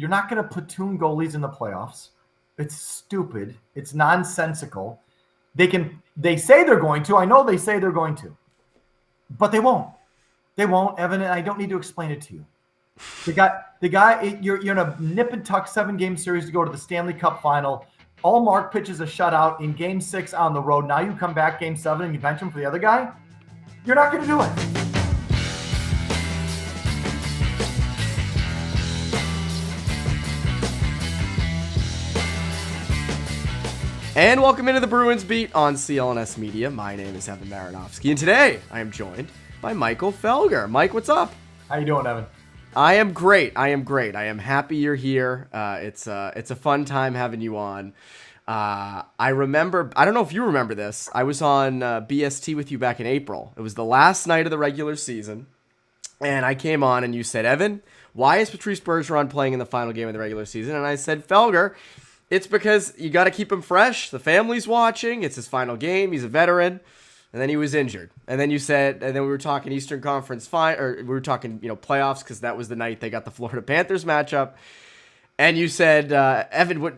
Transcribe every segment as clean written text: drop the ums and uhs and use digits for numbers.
You're not going to platoon goalies in the playoffs. It's stupid. It's nonsensical. They say they're going to. I know they say they're going to, but they won't. They won't, Evan. And I don't need to explain it to you. The guy. You're in a nip and tuck 7-game series to go to the Stanley Cup final. Allmark pitches a shutout in Game 6 on the road. Now you come back Game 7 and you bench him for the other guy. You're not going to do it. And welcome into the Bruins Beat on CLNS Media. My name is Evan Marinofsky, and today I am joined by Michael Felger. Mike, what's up? How you doing, Evan? I am great. I am happy you're here. It's a fun time having you on. I remember, I don't know if you remember this, I was on BST with you back in April. It was the last night of the regular season, and I came on and you said, Evan, why is Patrice Bergeron playing in the final game of the regular season? And I said, Felger, it's because you got to keep him fresh. The family's watching. It's his final game. He's a veteran. And then he was injured. And then you said, and then we were talking Eastern Conference or we were talking, playoffs, because that was the night they got the Florida Panthers matchup. And you said, Evan, why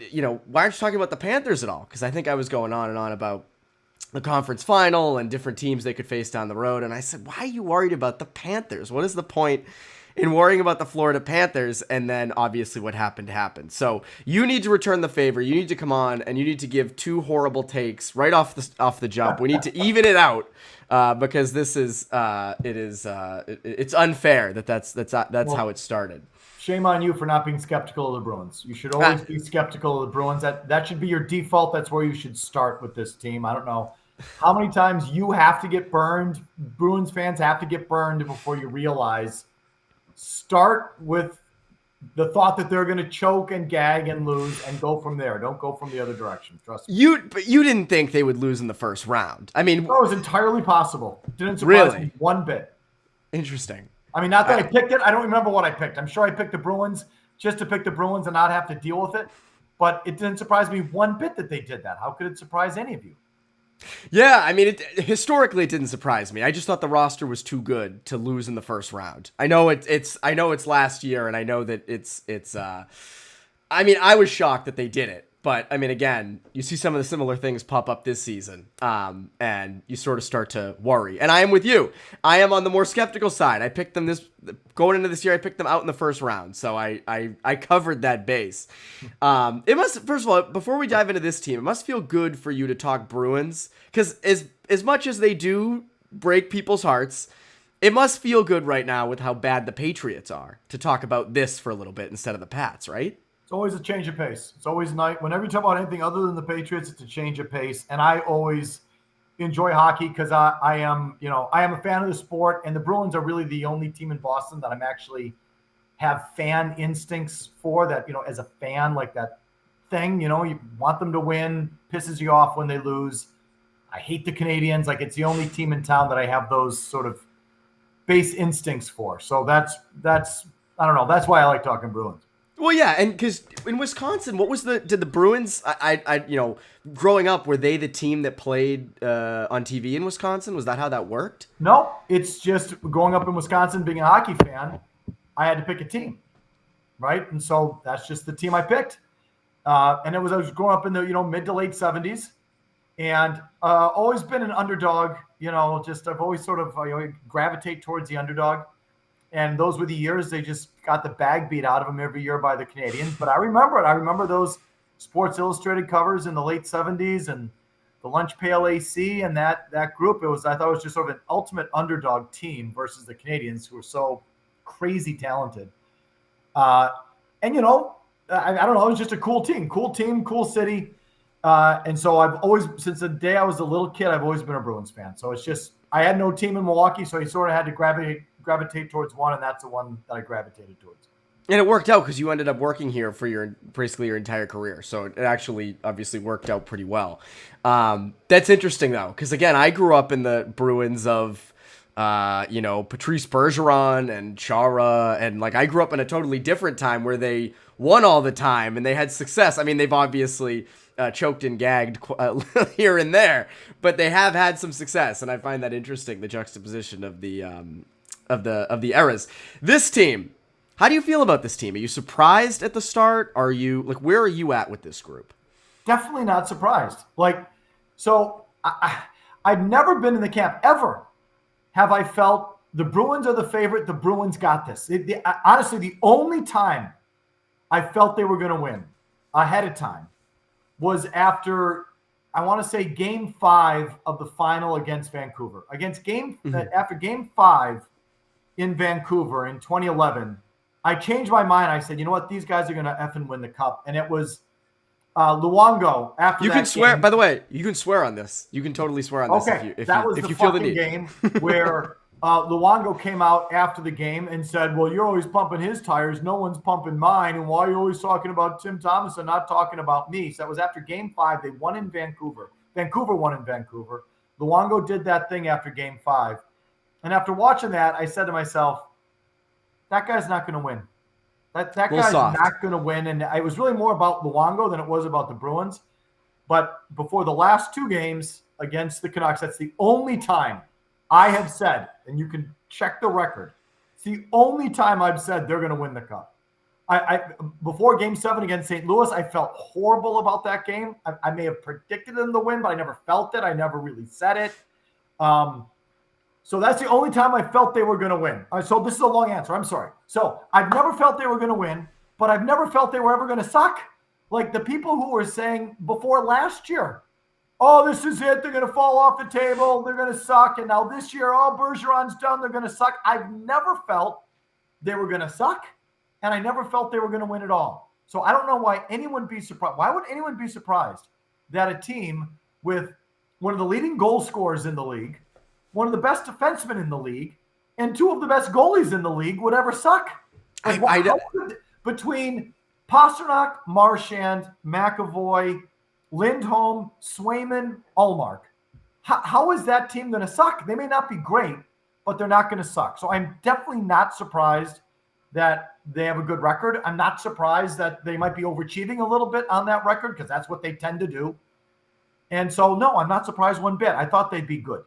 aren't you talking about the Panthers at all? Because I think I was going on and on about the conference final and different teams they could face down the road. And I said, why are you worried about the Panthers? What is the point in worrying about the Florida Panthers? And then obviously what happened. So you need to return the favor. You need to come on and you need to give 2 horrible takes right off the jump. We need to even it out because this is it's unfair that's how it started. Shame on you for not being skeptical of the Bruins. You should always be skeptical of the Bruins. That should be your default. That's where you should start with this team. I don't know how many times you have to get burned. Bruins fans have to get burned before you realize. Start with the thought that they're going to choke and gag and lose and go from there. Don't go from the other direction. Trust me. But you didn't think they would lose in the first round. I mean, that was entirely possible. Didn't surprise me one bit. Interesting. I mean, not that I picked it. I don't remember what I picked. I'm sure I picked the Bruins just to pick the Bruins and not have to deal with it. But it didn't surprise me one bit that they did that. How could it surprise any of you? Yeah, I mean, historically it didn't surprise me. I just thought the roster was too good to lose in the first round. I know it's last year, and I know that it's. I mean, I was shocked that they did it, but I mean, again, you see some of the similar things pop up this season, and you sort of start to worry. And I am with you. I am on the more skeptical side. I picked them going into this year. I picked them out in the first round, so I covered that base. It must, first of all, before we dive into this team, it must feel good for you to talk Bruins, because as much as they do break people's hearts, it must feel good right now with how bad the Patriots are to talk about this for a little bit instead of the Pats, right? It's always a change of pace. It's always nice. Whenever you talk about anything other than the Patriots, it's a change of pace. And I always enjoy hockey because I am a fan of the sport, and the Bruins are really the only team in Boston that I'm actually have fan instincts for. That, as a fan, like that thing, you want them to win, pisses you off when they lose. I hate the Canadians. Like, it's the only team in town that I have those sort of base instincts for. So that's I don't know. That's why I like talking Bruins. Well, yeah, and because in Wisconsin, did the Bruins, growing up, were they the team that played on TV in Wisconsin? Was that how that worked? No, it's just growing up in Wisconsin, being a hockey fan, I had to pick a team, right? And so that's just the team I picked. And I was growing up in the, mid to late 70s, and always been an underdog, I've always sort of gravitate towards the underdog. And those were the years they just got the bag beat out of them every year by the Canadians. But I remember it. I remember those Sports Illustrated covers in the late 70s and the Lunch Pail AC and that group. I thought it was just sort of an ultimate underdog team versus the Canadians, who were so crazy talented. I don't know, it was just a cool team, cool city. And so I've always, since the day I was a little kid, I've always been a Bruins fan. So it's just, I had no team in Milwaukee, so I sort of had to gravitate towards one, and that's the one that I gravitated towards. And it worked out because you ended up working here for basically your entire career. So it actually obviously worked out pretty well. That's interesting, though, because, again, I grew up in the Bruins of, Patrice Bergeron and Chara. And, I grew up in a totally different time where they won all the time and they had success. I mean, they've obviously choked and gagged here and there, but they have had some success. And I find that interesting, the juxtaposition of the eras. This team, How do you feel about this team? Are you surprised at the start? Are you like, where are you at with this group? Definitely not surprised. I've never been in the camp ever. Have I felt the Bruins are the favorite? The Bruins got this. Honestly, the only time I felt they were going to win ahead of time was after, I want to say, Game 5 of the final against Vancouver. After Game 5 in Vancouver in 2011, I changed my mind. I said, you know what? These guys are going to effing win the cup. And it was Luongo after you that can swear, game. by the way, you can swear on this. You can totally swear on this if you feel the need. Game where Luongo came out after the game and said, well, you're always pumping his tires. No one's pumping mine. And why are you always talking about Tim Thomas and not talking about me? So that was after Game 5. They won in Vancouver. Vancouver won in Vancouver. Luongo did that thing after Game 5. And after watching that, I said to myself, that guy's not going to win. That guy's not going to win. And it was really more about Luongo than it was about the Bruins. But before the last 2 games against the Canucks, that's the only time I have said, and you can check the record, it's the only time I've said they're going to win the cup. Before Game 7 against St. Louis, I felt horrible about that game. I may have predicted them to win, but I never felt it. I never really said it. So that's the only time I felt they were going to win. So this is a long answer. I'm sorry. So I've never felt they were going to win, but I've never felt they were ever going to suck. Like the people who were saying before last year, oh, this is it. They're going to fall off the table. They're going to suck. And now this year, oh, Bergeron's done. They're going to suck. I've never felt they were going to suck, and I never felt they were going to win at all. So I don't know why anyone would be surprised. Why would anyone be surprised that a team with one of the leading goal scorers in the league, one of the best defensemen in the league, and 2 of the best goalies in the league would ever suck? Between Pasternak, Marchand, McAvoy, Lindholm, Swayman, Ullmark, how is that team going to suck? They may not be great, but they're not going to suck. So I'm definitely not surprised that they have a good record. I'm not surprised that they might be overachieving a little bit on that record because that's what they tend to do. And so, no, I'm not surprised one bit. I thought they'd be good.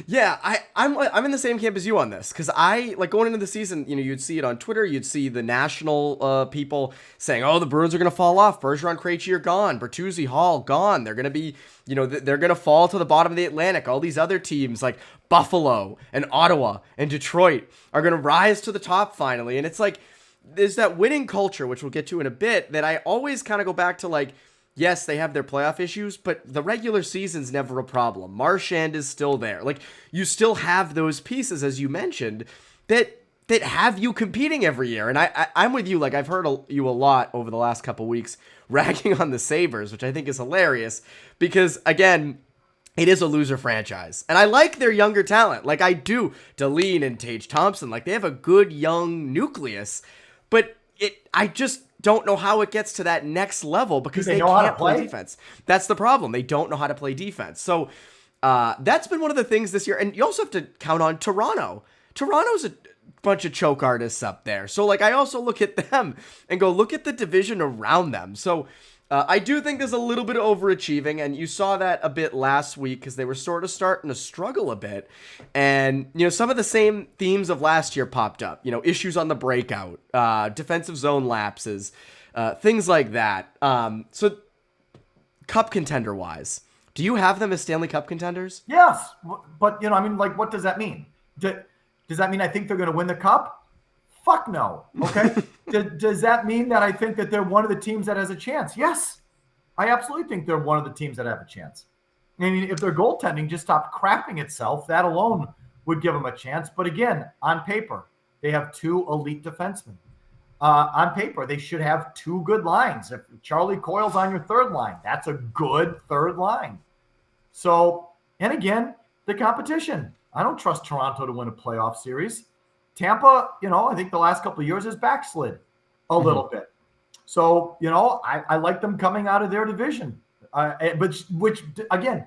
Yeah, I'm in the same camp as you on this because I like going into the season. You know, you'd see it on Twitter. You'd see the national people saying, "Oh, the Bruins are going to fall off. Bergeron, Krejci are gone. Bertuzzi, Hall gone. They're going to be, you know, they're going to fall to the bottom of the Atlantic. All these other teams like Buffalo and Ottawa and Detroit are going to rise to the top finally." And it's like there's that winning culture, which we'll get to in a bit, that I always kind of go back to like. Yes, they have their playoff issues, but the regular season's never a problem. Marchand is still there. Like, you still have those pieces, as you mentioned, that have you competing every year. And I'm with you. Like, I've heard you a lot over the last couple weeks ragging on the Sabres, which I think is hilarious because, again, it is a loser franchise. And I like their younger talent. Like, I do. Deline and Tage Thompson, like, they have a good young nucleus. But I just don't know how it gets to that next level because they can't play defense. That's the problem. They don't know how to play defense. So that's been one of the things this year. And you also have to count on Toronto. Toronto's a bunch of choke artists up there. So like I also look at them and go, look at the division around them. So I do think there's a little bit of overachieving, and you saw that a bit last week because they were sort of starting to struggle a bit. And, you know, some of the same themes of last year popped up, you know, issues on the breakout, defensive zone lapses, things like that. So cup contender wise, do you have them as Stanley Cup contenders? Yes. But, you know, I mean, like, what does that mean? Does that mean I think they're going to win the cup? Fuck no. Okay. Does that mean that I think that they're one of the teams that has a chance? Yes. I absolutely think they're one of the teams that have a chance. I mean, if their goaltending just stopped crapping itself, that alone would give them a chance. But again, on paper, they have 2 elite defensemen. On paper, they should have 2 good lines. If Charlie Coyle's on your 3rd line, that's a good 3rd line. So, and again, the competition. I don't trust Toronto to win a playoff series. Tampa, you know, I think the last couple of years has backslid a little bit. So, you know, I like them coming out of their division. Which again,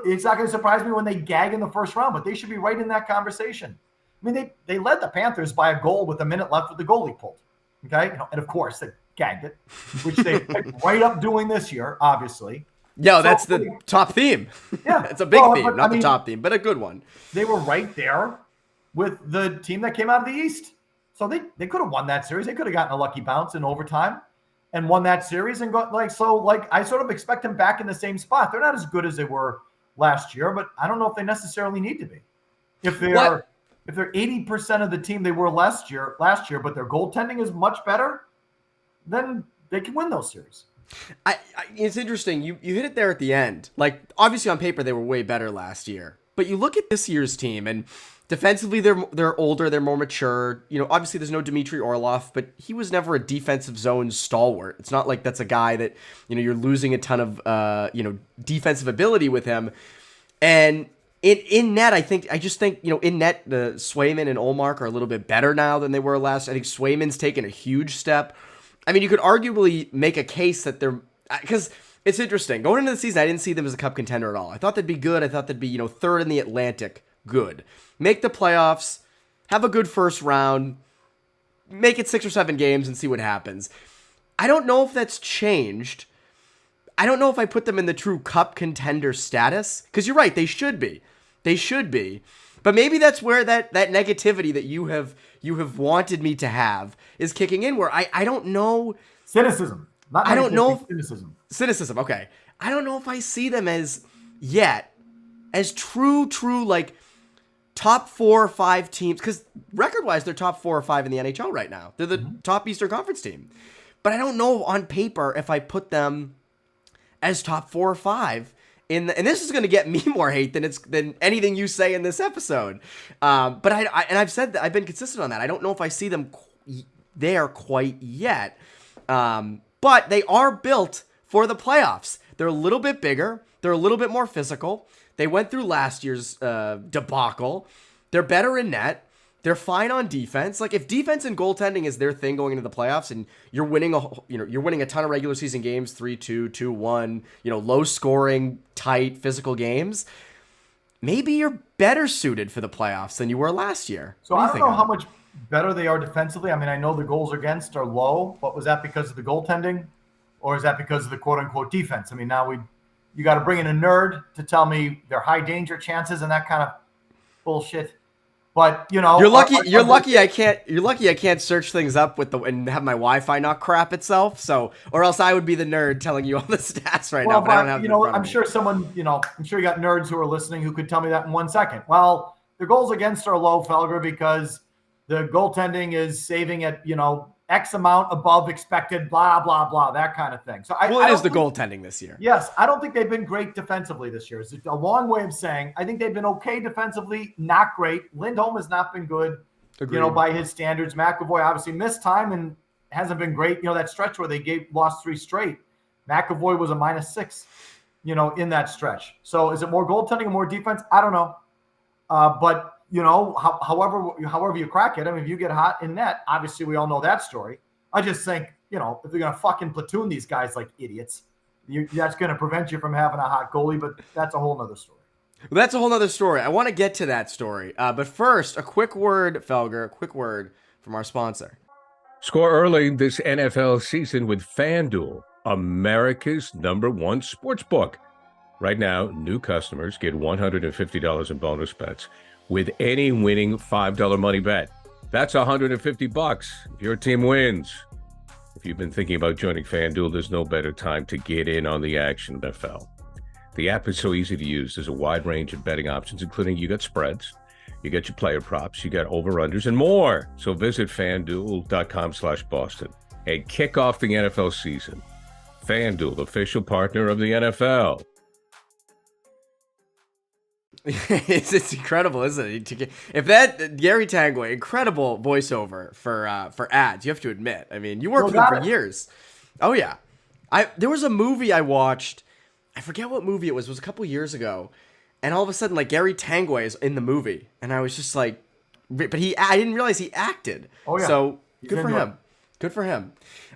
it's not going to surprise me when they gag in the first round, but they should be right in that conversation. I mean, they led the Panthers by a goal with a minute left with the goalie pulled. Okay. You know, and of course they gagged it, which they picked right up doing this year, obviously. Yeah, that's the top theme. Yeah. It's a big theme, not the top theme, but a good one. They were right there with the team that came out of the East. So they could have won that series. They could have gotten a lucky bounce in overtime and won that series and got I sort of expect them back in the same spot. They're not as good as they were last year, but I don't know if they necessarily need to be. If they're 80% of the team they were last year, but their goaltending is much better, then they can win those series. It's interesting. You hit it there at the end. Like, obviously on paper they were way better last year, but you look at this year's team and defensively they're older, they're more mature. You know, obviously there's no Dmitry Orlov, but he was never a defensive zone stalwart. It's not like that's a guy that, you know, you're losing a ton of defensive ability with him. And in net, I just think, you know, in net, the Swayman and Olmark are a little bit better now than they were last. I think Swayman's taken a huge step. I mean, you could arguably make a case that they're, because it's interesting. Going into the season, I didn't see them as a cup contender at all. I thought they'd be good. I thought they'd be, you know, third in the Atlantic. Good. Make the playoffs, have a good first round, make it 6 or 7 games and see what happens. I don't know if that's changed. I don't know if I put them in the true cup contender status, because you're right, they should be. They should be. But maybe that's where that negativity that you have wanted me to have is kicking in, where I don't know. Cynicism. Not I don't know. Cynicism. Okay. I don't know if I see them as true, like, top 4 or 5 teams, because record-wise, they're top 4 or 5 in the NHL right now. They're the top Eastern Conference team. But I don't know on paper if I put them as top 4 or 5 and this is going to get me more hate than anything you say in this episode. But I've said that, I've been consistent on that. I don't know if I see them there quite yet. But they are built for the playoffs. They're a little bit bigger. They're a little bit more physical. They went through last year's debacle. They're better in net. They're fine on defense. Like, if defense and goaltending is their thing going into the playoffs, and you're winning a ton of regular season games, 3-2, 2-1, low scoring, tight, physical games, maybe you're better suited for the playoffs than you were last year. So I don't know how much better they are defensively. I mean, I know the goals against are low, but was that because of the goaltending, or is that because of the quote unquote defense? I mean, now you got to bring in a nerd to tell me their high danger chances and that kind of bullshit. But you're lucky I can't search things up and have my Wi-Fi not crap itself. So, or else I would be the nerd telling you all the stats right now. But I don't have them in front of me. I'm sure I'm sure you got nerds who are listening who could tell me that in 1 second. Well, the goals against are low, Felger, because the goaltending is saving at X amount above expected, blah blah blah, that kind of thing. So it is the goaltending this year. Yes, I don't think they've been great defensively this year. It's a long way of saying I think they've been okay defensively, not great. Lindholm has not been good, Agreed. By his standards. McAvoy obviously missed time and hasn't been great. That stretch where they lost 3 straight. McAvoy was a -6, in that stretch. So is it more goaltending or more defense? I don't know, but. However you crack it. I mean, if you get hot in net, obviously we all know that story. I just think, if they're going to fucking platoon these guys like idiots, that's going to prevent you from having a hot goalie, but that's a whole nother story. Well, that's a whole nother story. I want to get to that story. But first, a quick word, Felger, a quick word from our sponsor. Score early this NFL season with FanDuel, America's #1 sportsbook. Right now, new customers get $150 in bonus bets with any winning $5 money bet. That's $150 if your team wins. If you've been thinking about joining FanDuel, there's no better time to get in on the action, NFL. The app is so easy to use. There's a wide range of betting options, including you got spreads, you got your player props, you got over-unders, and more. So visit FanDuel.com/Boston and kick off the NFL season. FanDuel, official partner of the NFL. It's incredible, isn't it? If that Gary Tanguay, incredible voiceover for ads, you have to admit. I mean, you worked with him for years. Oh yeah, there was a movie I watched. I forget what movie it was. It was a couple years ago, and all of a sudden, like, Gary Tanguay is in the movie, and I was just like, but I didn't realize he acted. Oh yeah. So good for him. Good for him.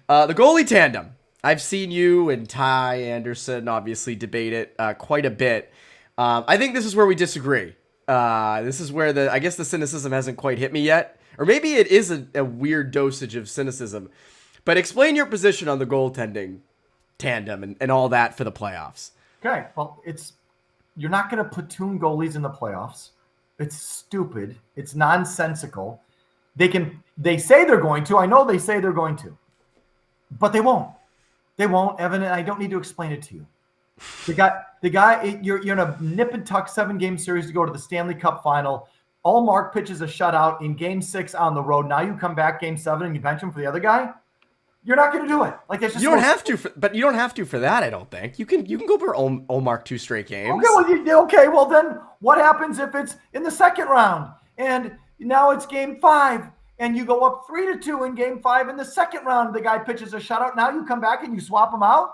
The goalie tandem. I've seen you and Ty Anderson obviously debate it quite a bit. I think this is where we disagree. This is where I guess the cynicism hasn't quite hit me yet. Or maybe it is a weird dosage of cynicism. But explain your position on the goaltending tandem and all that for the playoffs. Okay. Well, you're not going to platoon goalies in the playoffs. It's stupid. It's nonsensical. They say they're going to. I know they say they're going to, but they won't. They won't, Evan. And I don't need to explain it to you. The guy. You're in a nip and tuck 7-game series to go to the Stanley Cup final. Ullmark pitches a shutout in Game 6 on the road. Now you come back Game 7 and you bench him for the other guy. You're not going to do it. Like that's just you don't have to, but you don't have to for that. I don't think you can go for Ullmark 2 straight games. Okay, well then what happens if it's in the second round and now it's Game 5 and you go up 3-2 in Game 5 in the second round? The guy pitches a shutout. Now you come back and you swap him out.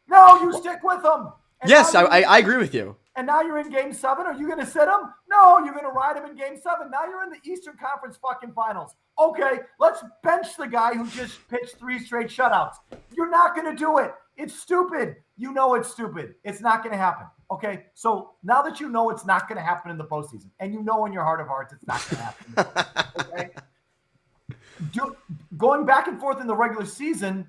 No, you stick with him. And yes, I agree with you. And now you're in Game 7. Are you going to sit him? No, you're going to ride him in Game 7. Now you're in the Eastern Conference fucking Finals. Okay, let's bench the guy who just pitched 3 straight shutouts. You're not going to do it. It's stupid. You know it's stupid. It's not going to happen. Okay, so now that you know it's not going to happen in the postseason, and you know in your heart of hearts it's not going to happen in the postseason, okay? Going back and forth in the regular season,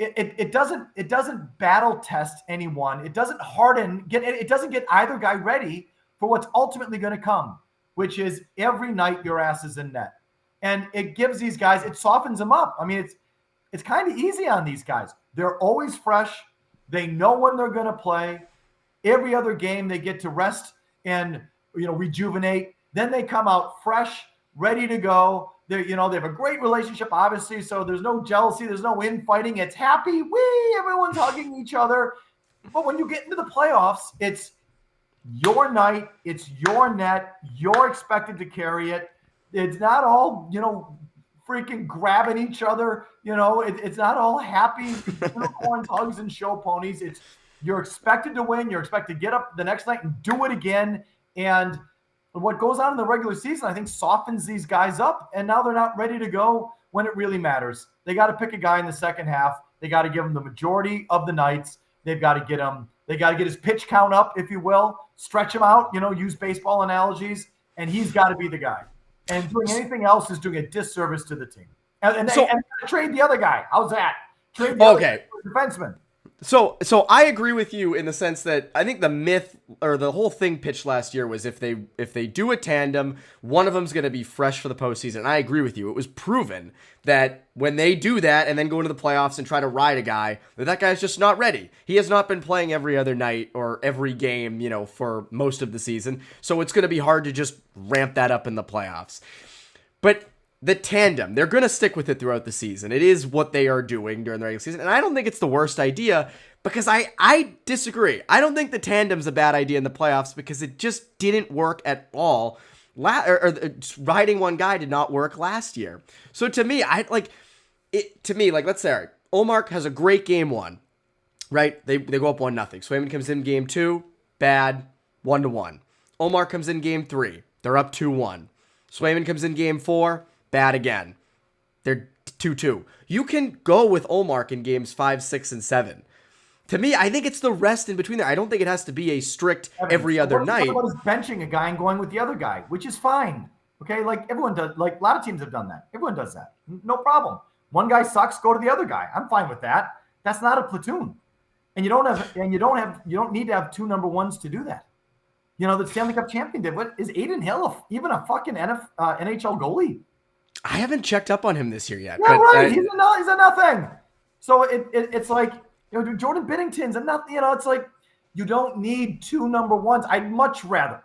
it doesn't battle test anyone. It doesn't it doesn't get either guy ready for what's ultimately going to come, which is every night your ass is in net. And it gives these guys, it softens them up. I mean, it's kind of easy on these guys. They're always fresh. They know when they're going to play. Every other game they get to rest and rejuvenate. Then they come out fresh, ready to go. They have a great relationship, obviously, so there's no jealousy, there's no infighting. It's happy. Everyone's hugging each other. But when you get into the playoffs, it's your night, it's your net, you're expected to carry it. It's not all, freaking grabbing each other. It's not all happy unicorns, hugs, and show ponies. You're expected to win. You're expected to get up the next night and do it again. And what goes on in the regular season, I think, softens these guys up, and now they're not ready to go when it really matters. They got to pick a guy in the second half. They got to give him the majority of the nights. They've got to get him. They got to get his pitch count up, if you will, stretch him out. Use baseball analogies, and he's got to be the guy. And doing anything else is doing a disservice to the team. And trade the other guy. How's that? Trade the other defenseman. So I agree with you in the sense that I think the myth or the whole thing pitched last year was if they do a tandem, one of them's going to be fresh for the postseason. I agree with you. It was proven that when they do that and then go into the playoffs and try to ride a guy, that guy's just not ready. He has not been playing every other night or every game, for most of the season. So it's going to be hard to just ramp that up in the playoffs. But the tandem, they're going to stick with it throughout the season. It is what they are doing during the regular season. And I don't think it's the worst idea because I disagree. I don't think the tandem's a bad idea in the playoffs because it just didn't work at all. Riding one guy did not work last year. So to me, let's say, all right, Ullmark has a great game 1, right? They go up 1-0. Swayman comes in game 2, bad, 1-1. Ullmark comes in game 3, they're up 2-1. Swayman comes in game 4, bad again. They're 2-2. You can go with Ullmark in games 5, 6, and 7. To me, I think it's the rest in between there. I don't think it has to be a strict every other night. What is benching a guy and going with the other guy, which is fine. Okay, like everyone does. Like a lot of teams have done that. Everyone does that. No problem. One guy sucks, go to the other guy. I'm fine with that. That's not a platoon, and you don't need to have 2 number 1s to do that. The Stanley Cup champion did. What is Aiden Hill even a fucking NHL goalie? I haven't checked up on him this year yet. Yeah, right. He's a nothing. So it's like, Jordan Binnington's a nothing. It's like you don't need 2 number 1s. I'd much rather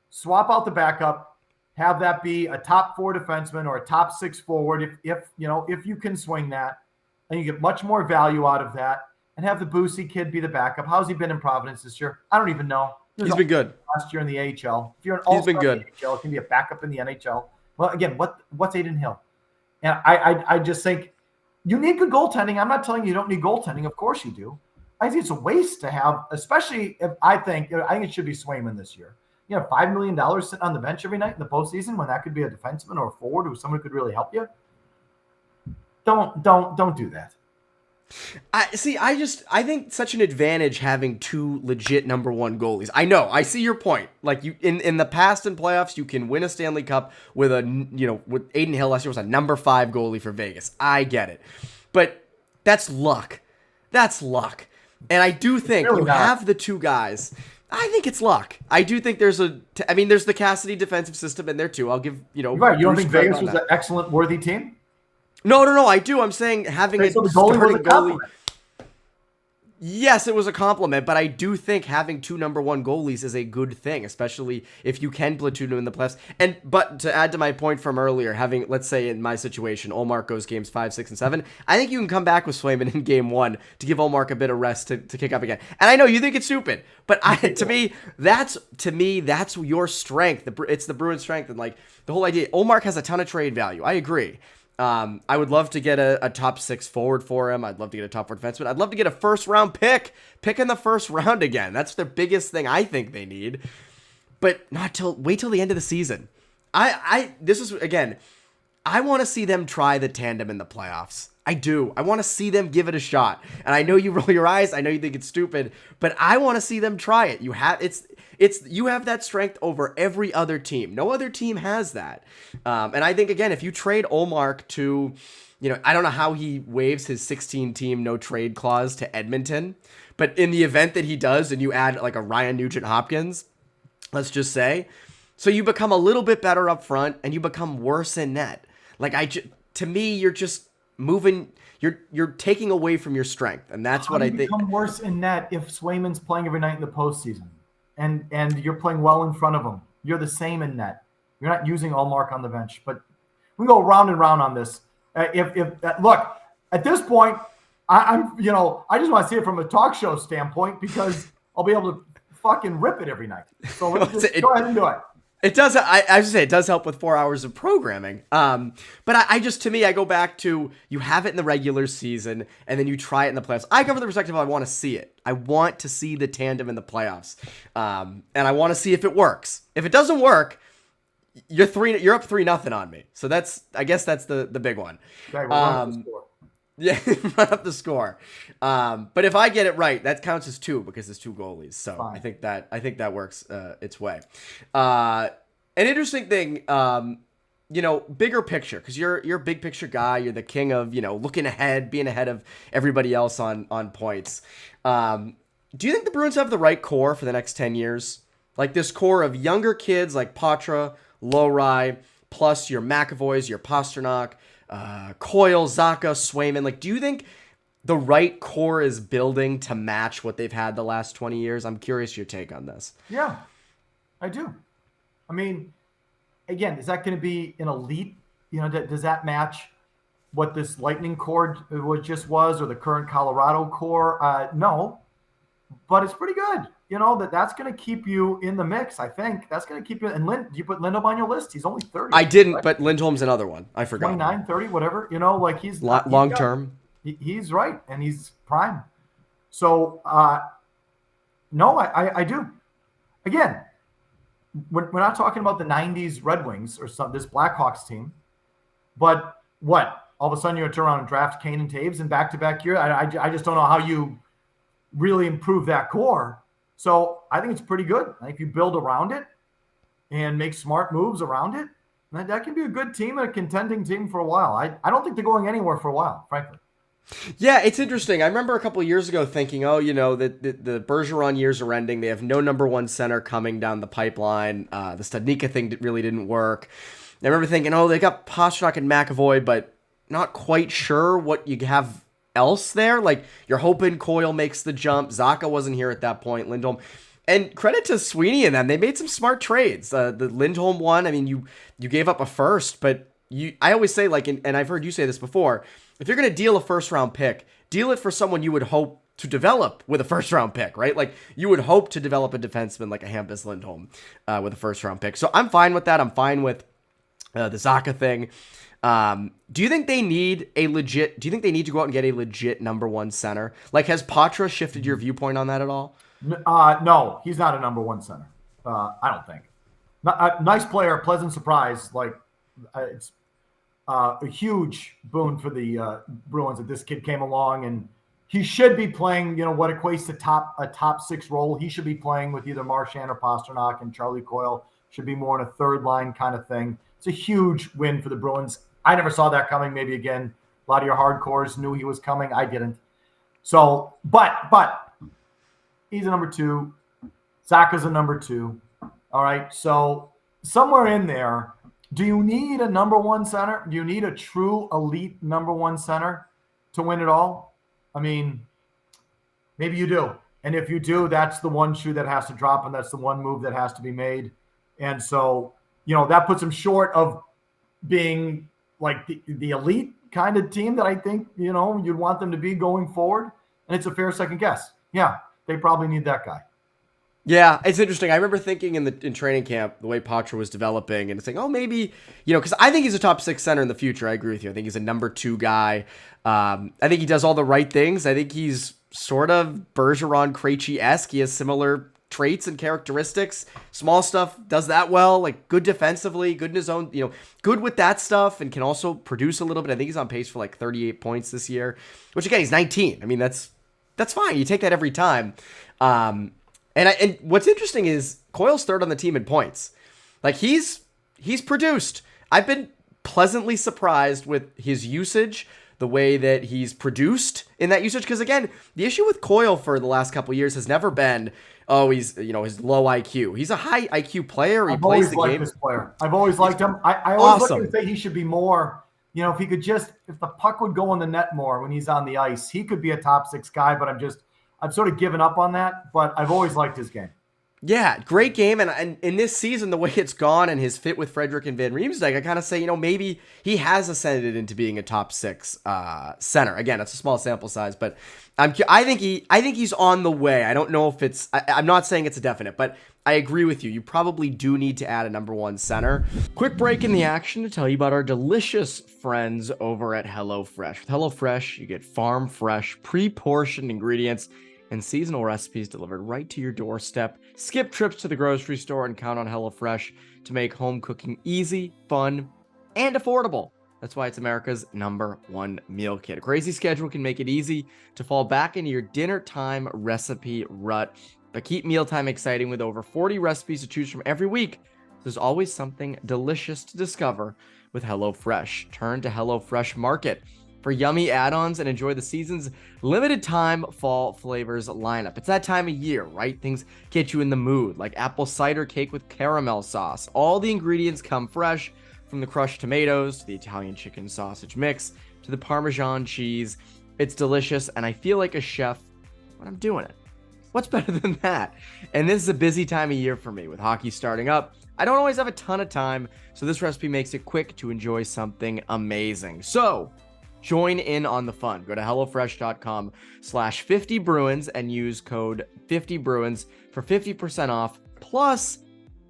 swap out the backup, have that be a top 4 defenseman or a top 6 forward if you can swing that, and you get much more value out of that, and have the Boosie kid be the backup. How's he been in Providence this year? I don't even know. He's been good. Last year in the AHL. If you're an all-star in the AHL, it can be a backup in the NHL. Well, again, what's Aiden Hill? And I just think you need good goaltending. I'm not telling you don't need goaltending. Of course you do. I think it's a waste to have, especially if I think it should be Swayman this year. $5 million sitting on the bench every night in the postseason when that could be a defenseman or a forward or someone who could really help you. Don't do that. I think such an advantage having 2 legit number 1 goalies. I know, I see your point. Like you in the past in playoffs, you can win a Stanley Cup with with Aiden Hill last year was a number 5 goalie for Vegas. I get it. But that's luck. And I do think you have the 2 guys. I think it's luck. I do think there's there's the Cassidy defensive system in there too. I'll give, You're right. You don't Bruce think credit Vegas on was that. an excellent, worthy team? No, I do. I'm saying having Okay, a so the goalie was starting a goalie. compliment. Yes, it was a compliment, but I do think having 2 number 1 goalies is a good thing, especially if you can platoon them in the playoffs. But to add to my point from earlier, having, let's say in my situation, Ullmark goes games 5, 6, and 7, I think you can come back with Swayman in game 1 to give Ullmark a bit of rest to kick up again. And I know you think it's stupid, but to me that's your strength. It's the Bruins' strength, and like the whole idea. Ullmark has a ton of trade value. I agree. I would love to get a top 6 forward for him. I'd love to get a top 4 defenseman. I'd love to get a first round pick in the first round again. That's the biggest thing I think they need. But wait till the end of the season. This is, again, I want to see them try the tandem in the playoffs. I do. I want to see them give it a shot. And I know you roll your eyes. I know you think it's stupid, but I want to see them try it. You have that strength over every other team. No other team has that. And I think, again, if you trade Ullmark to, I don't know how he waives his 16-team no trade clause to Edmonton, but in the event that he does, and you add like a Ryan Nugent-Hopkins, let's just say, so you become a little bit better up front and you become worse in net. Like to me, you're just moving. You're taking away from your strength, and that's what I think. Become worse in net if Swayman's playing every night in the postseason, and you're playing well in front of him. You're the same in net. You're not using Ullmark on the bench, but we go round and round on this. Look, at this point, I just want to see it from a talk show standpoint because I'll be able to fucking rip it every night. So let's just go ahead and do it. It does. I should say it does help with 4 hours of programming. But to me, I go back to you have it in the regular season and then you try it in the playoffs. I come from the perspective of I want to see it. I want to see the tandem in the playoffs, and I want to see if it works. If it doesn't work, you're up 3-0 on me. So I guess that's the big one. Okay, we'll run up the score. Yeah, run up the score. But if I get it right, that counts as 2 because it's 2 goalies. So fine. I think that works its way. An interesting thing, bigger picture, because you're a big picture guy. You're the king of looking ahead, being ahead of everybody else on points. Do you think the Bruins have the right core for the next 10 years? Like this core of younger kids like Patra, Lowry, plus your McAvoys, your Pasternak, Coyle, Zacha, Swayman. Like, do you think the right core is building to match what they've had the last 20 years? I'm curious your take on this. Yeah, I do. I mean, again, is that going to be an elite? Does that match what this Lightning core just was or the current Colorado core? No, but it's pretty good. That's going to keep you in the mix. I think that's going to keep you. And do you put Lindholm on your list? He's only 30. I didn't, right? But Lindholm's another one. I forgot. 29, 30, whatever. He's long term. He's right, and he's prime. So, no, I do. Again, we're not talking about the 90s Red Wings or this Blackhawks team, but what? All of a sudden you're going to turn around and draft Kane and Taves in back-to-back year? I just don't know how you really improve that core. So I think it's pretty good. I think if you build around it and make smart moves around it, that can be a good team and a contending team for a while. I don't think they're going anywhere for a while, frankly. Yeah, it's interesting. I remember a couple of years ago thinking, that the Bergeron years are ending. They have no number 1 center coming down the pipeline. The Studnicka thing really didn't work. I remember thinking, they got Pastrnak and McAvoy, but not quite sure what you have else there. Like, you're hoping Coyle makes the jump. Zacha wasn't here at that point. Lindholm. And credit to Sweeney and them. They made some smart trades. The Lindholm one, I mean, you gave up a first, but I always say, and I've heard you say this before, if you're going to deal a first-round pick, deal it for someone you would hope to develop with a first-round pick, right? Like, you would hope to develop a defenseman like a Hampus Lindholm with a first-round pick. So I'm fine with that. I'm fine with the Zacha thing. Do you think they need to go out and get a legit number 1 center? Like, has Patra shifted your viewpoint on that at all? No, he's not a number 1 center. I don't think. Nice player, pleasant surprise. It's a huge boon for the Bruins that this kid came along, and he should be playing, what equates to a top 6 role. He should be playing with either Marchand or Pasternak, and Charlie Coyle should be more in a third line kind of thing. It's a huge win for the Bruins. I never saw that coming. Maybe again, a lot of your hardcores knew he was coming. I didn't. So, but he's a number 2. Zach is a number 2. All right. So somewhere in there, do you need a number 1 center? Do you need a true elite number 1 center to win it all? I mean, maybe you do. And if you do, that's the one shoe that has to drop, and that's the one move that has to be made. And so, that puts him short of being like the elite kind of team that I think, you'd want them to be going forward. And it's a fair second guess. Yeah, they probably need that guy. Yeah, it's interesting. I remember thinking in training camp, the way Patra was developing, and saying, oh, maybe, because I think he's a top 6 center in the future. I agree with you. I think he's a number 2 guy. I think he does all the right things. I think he's sort of Bergeron, Krejci-esque. He has similar traits and characteristics. Small stuff, does that well, like good defensively, good in his own, good with that stuff, and can also produce a little bit. I think he's on pace for like 38 points this year, which again, he's 19. I mean, that's fine. You take that every time. And what's interesting is Coyle's 3rd on the team in points. Like he's produced. I've been pleasantly surprised with his usage, the way that he's produced in that usage. Because again, the issue with Coyle for the last couple of years has never been, he's his low IQ. He's a high IQ player. He plays the game. This player. I've always liked him. I always awesome. like to say he should be more. If he could if the puck would go on the net more when he's on the ice, he could be a top 6 guy. But I'm sort of given up on that. But I've always liked his game. Yeah, great game. And in this season, the way it's gone and his fit with Frederick and Van Riemsdyk, I kind of say, maybe he has ascended into being a top 6 center. Again, it's a small sample size, but I think he's on the way. I don't know if it's, I'm not saying it's a definite, but I agree with you. You probably do need to add a number 1 center. Quick break in the action to tell you about our delicious friends over at HelloFresh. With HelloFresh, you get farm fresh, pre-portioned ingredients and seasonal recipes delivered right to your doorstep. Skip trips to the grocery store and count on HelloFresh to make home cooking easy, fun, and affordable. That's why it's America's number 1 meal kit. A crazy schedule can make it easy to fall back into your dinner time recipe rut, but keep mealtime exciting with over 40 recipes to choose from every week. There's always something delicious to discover with HelloFresh. Turn to HelloFresh Market for yummy add-ons and enjoy the season's limited time fall flavors lineup. It's that time of year, right? Things get you in the mood, like apple cider cake with caramel sauce. All the ingredients come fresh, from the crushed tomatoes to the Italian chicken sausage mix to the Parmesan cheese. It's delicious, and I feel like a chef when I'm doing it. What's better than that? And this is a busy time of year for me with hockey starting up. I don't always have a ton of time, so this recipe makes it quick to enjoy something amazing. So join in on the fun. Go to HelloFresh.com/50Bruins and use code 50Bruins for 50% off plus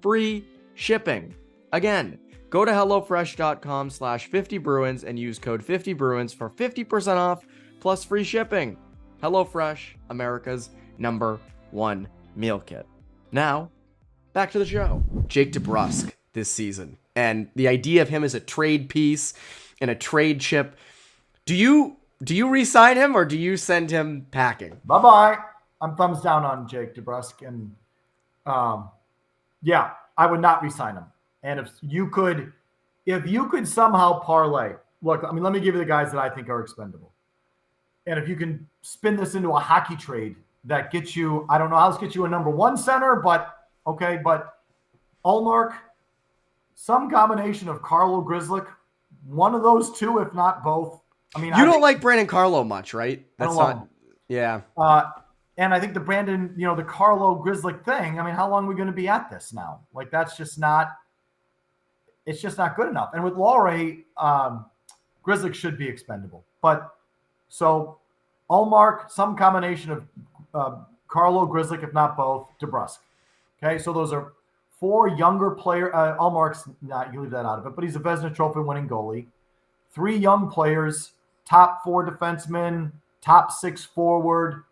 free shipping. Again, go to HelloFresh.com/50Bruins and use code 50Bruins for 50% off plus free shipping. HelloFresh, America's number 1 meal kit. Now, back to the show. Jake DeBrusk this season, and the idea of him as a trade piece and a trade chip. Do you re-sign him or do you send him packing? Bye-bye. I'm thumbs down on Jake DeBrusk. And yeah, I would not re-sign him. And if you could somehow parlay, look, I mean, let me give you the guys that I think are expendable. And if you can spin this into a hockey trade that gets you, I don't know how this gets you a number 1 center, but okay, but Ullmark, some combination of Carlo Grzelcyk, one of those two, if not both. I mean, you don't like Brandon Carlo much, right? That's not, yeah. And I think the Brandon, the Carlo Grzelcyk thing, I mean, how long are we going to be at this now? Like, it's just not good enough. And with Laurie, Grzelcyk should be expendable. But so Ullmark, some combination of Carlo Grzelcyk, if not both, DeBrusk. Okay, so those are 4 younger players. Ullmark's not, you leave that out of it, but he's a Vezina Trophy winning goalie. 3 young players, top 4 defensemen, top 6 forward.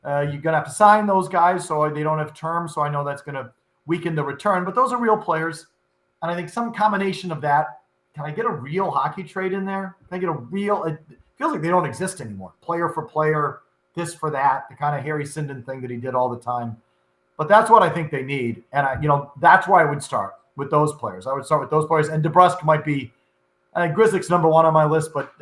You're going to have to sign those guys so they don't have terms, so I know that's going to weaken the return. But those are real players, and I think some combination of that. Can I get a real hockey trade in there? Can I get a real – it feels like they don't exist anymore. Player for player, this for that, the kind of Harry Sinden thing that he did all the time. But that's what I think they need, and that's where I would start with those players. I would start with those players, and DeBrusk might be – I think Grzelcyk's number 1 on my list, but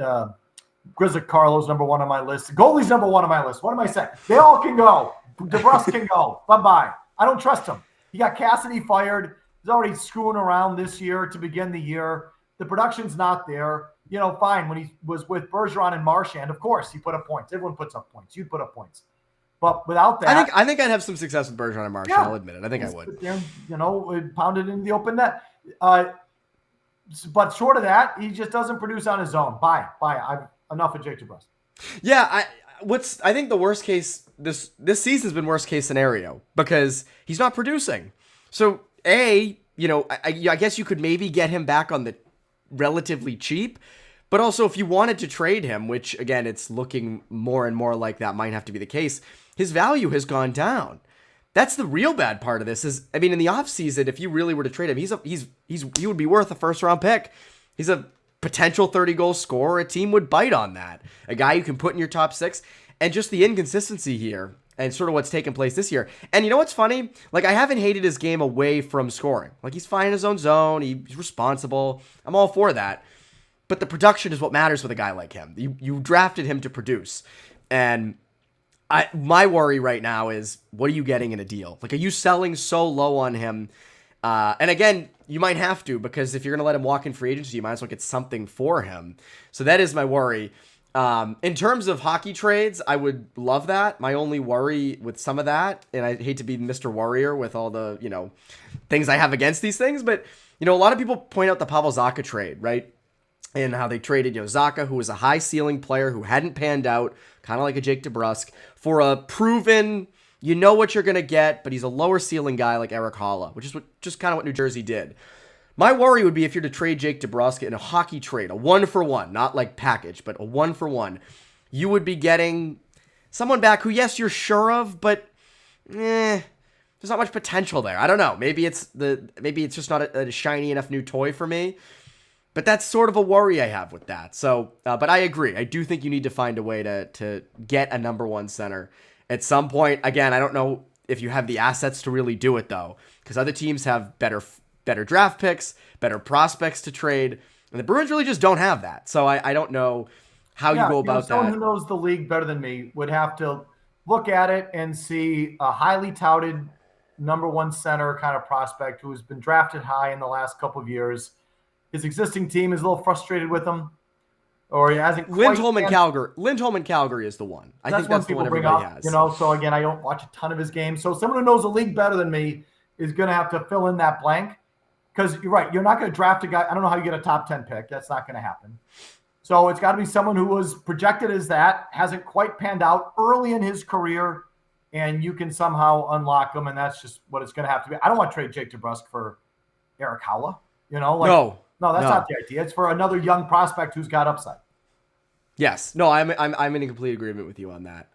Grzelcyk Carlo's number 1 on my list. Goalie's number 1 on my list. What am I saying? They all can go. DeBrusk can go. Bye-bye. I don't trust him. He got Cassidy fired. He's already screwing around this year to begin the year. The production's not there. Fine. When he was with Bergeron and Marchand, of course, he put up points. Everyone puts up points. You'd put up points. But without that, I think I'd have some success with Bergeron and Marchand. I'll admit it. I think I would. Pounded in the open net. But short of that, he just doesn't produce on his own. Bye. I've enough of Jake DeBrusk. Yeah, I think the worst case this season's been worst case scenario because he's not producing. So I guess you could maybe get him back on the relatively cheap, but also if you wanted to trade him, which again it's looking more and more like that might have to be the case, his value has gone down. That's the real bad part of this. In the offseason, if you really were to trade him, he would be worth a first round pick. He's a potential 30-goal scorer. A team would bite on that. A guy you can put in your top 6, and just the inconsistency here and sort of what's taken place this year. And you know what's funny? Like, I haven't hated his game away from scoring. Like, he's fine in his own zone. He's responsible. I'm all for that. But the production is what matters with a guy like him. You drafted him to produce. And my worry right now is, what are you getting in a deal? Like, are you selling so low on him? And again, you might have to, because if you're going to let him walk in free agency, you might as well get something for him. So that is my worry. In terms of hockey trades, I would love that. My only worry with some of that, and I hate to be Mr. Warrior with all the, things I have against these things, but, a lot of people point out the Pavel Zacha trade, right? And how they traded, Zacha, who was a high ceiling player who hadn't panned out, kind of like a Jake DeBrusk, for a proven, what you're going to get, but he's a lower ceiling guy like Eric Holla, which is just kind of what New Jersey did. My worry would be if you're to trade Jake DeBrusk in a hockey trade, a 1-for-1, not like package, but a 1-for-1, you would be getting someone back who, yes, you're sure of, but there's not much potential there. I don't know. Maybe it's just not a shiny enough new toy for me. But that's sort of a worry I have with that. So, but I agree. I do think you need to find a way to get a number 1 center at some point. Again, I don't know if you have the assets to really do it though, because other teams have better draft picks, better prospects to trade, and the Bruins really just don't have that. So I don't know how you go about that. Someone who knows the league better than me would have to look at it and see a highly touted number 1 center kind of prospect who's been drafted high in the last couple of years. His existing team is a little frustrated with him, or he hasn't. Lindholm and Calgary is the one. I think that's the one everybody has. So again, I don't watch a ton of his games. So someone who knows the league better than me is going to have to fill in that blank, because you're right. You're not going to draft a guy. I don't know how you get a top 10 pick. That's not going to happen. So it's got to be someone who was projected as that, hasn't quite panned out early in his career, and you can somehow unlock him, and that's just what it's going to have to be. I don't want to trade Jake DeBrusk for Eric Holla. No, that's not the idea. It's for another young prospect who's got upside. Yes. No, I'm in complete agreement with you on that.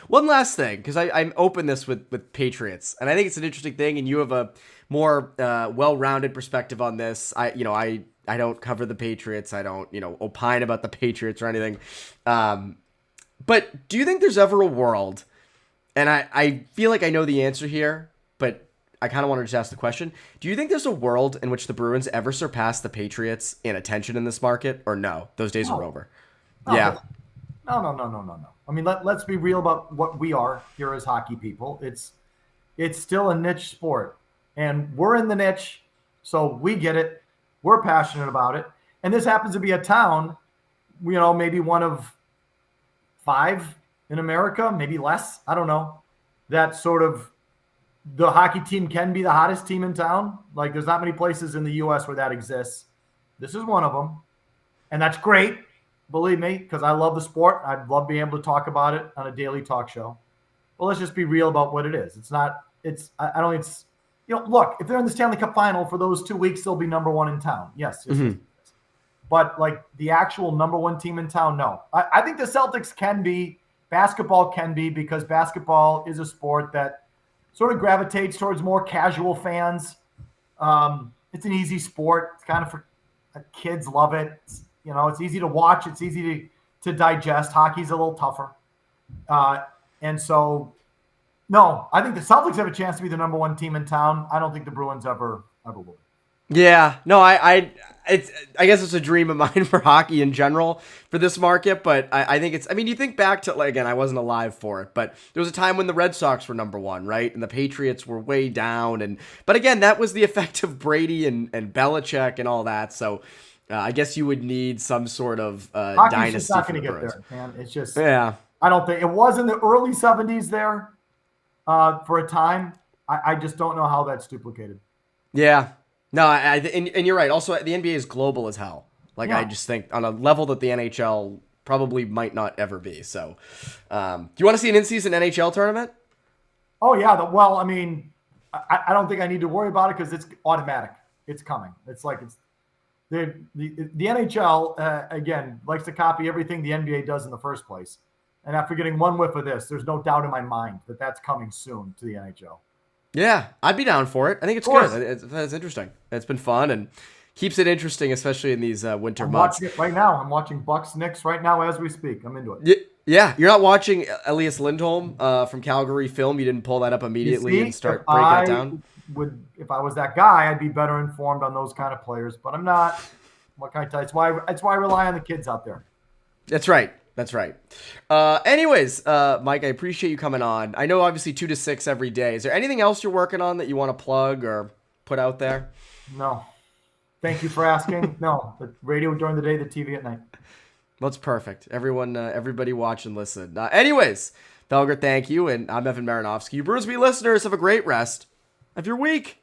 One last thing, because I'm open this with Patriots, and I think it's an interesting thing, and you have a more well-rounded perspective on this. I don't cover the Patriots. I don't opine about the Patriots or anything. But do you think there's ever a world, and I feel like I know the answer here, but I kind of want to just ask the question. Do you think there's a world in which the Bruins ever surpass the Patriots in attention in this market, or no? Those days are over. No. Yeah. No. I mean, let's be real about what we are here as hockey people. It's still a niche sport, and we're in the niche, so we get it. We're passionate about it. And this happens to be a town, maybe one of 5 in America, maybe less. I don't know. That sort of, the hockey team can be the hottest team in town. Like, there's not many places in the U.S. where that exists. This is one of them. And that's great, believe me, because I love the sport. I love being able to talk about it on a daily talk show. But let's just be real about what it is. Look, if they're in the Stanley Cup final for those 2 weeks, they'll be number 1 in town. Yes. Mm-hmm. But like the actual number 1 team in town, no. I think the Celtics can be, basketball can be, because basketball is a sport that sort of gravitates towards more casual fans. It's an easy sport. It's kind of for kids love it. It's easy to watch. It's easy to digest. Hockey's a little tougher. And so, no, I think the Celtics have a chance to be the number 1 team in town. I don't think the Bruins ever will. Yeah, no, I guess it's a dream of mine for hockey in general for this market, but I think it's, I mean, you think back to, like, again, I wasn't alive for it, but there was a time when the Red Sox were number one, right? And the Patriots were way down. But again, that was the effect of Brady and Belichick and all that. So I guess you would need some sort of Hockey's dynasty just not for going the to get Bruins. there, man. It's just, Yeah. I don't think it was in the early 70s there for a time. I just don't know how that's duplicated. Yeah. No, and you're right. Also, the NBA is global as hell. Like, Yeah. I just think on a level that the NHL probably might not ever be. So, do you want to see an in-season NHL tournament? Oh, yeah. Well, I mean, I don't think I need to worry about it because it's automatic. It's coming. It's like the NHL, again, likes to copy everything the NBA does in the first place. And after getting one whiff of this, there's no doubt in my mind that that's coming soon to the NHL. Yeah, I'd be down for it. I think it's good. It's interesting. It's been fun and keeps it interesting, especially in these winter I'm months. watching it right now. I'm watching Bucks Knicks right now as we speak. I'm into it. Yeah, you're not watching Elias Lindholm from Calgary film. You didn't pull that up immediately and start breaking it down. If I was that guy, I'd be better informed on those kind of players, but I'm not. What can I tell you? It's why I rely on the kids out there. That's right. That's right. Anyways, Mike, I appreciate you coming on. I know obviously 2 to 6 every day. Is there anything else you're working on that you want to plug or put out there? No. Thank you for asking. No, the radio during the day, the TV at night. Well, it's perfect. Everybody watch and listen. Anyways, Felger, thank you. And I'm Evan Marinofsky. You Bruins Beat listeners, have a great rest of your week.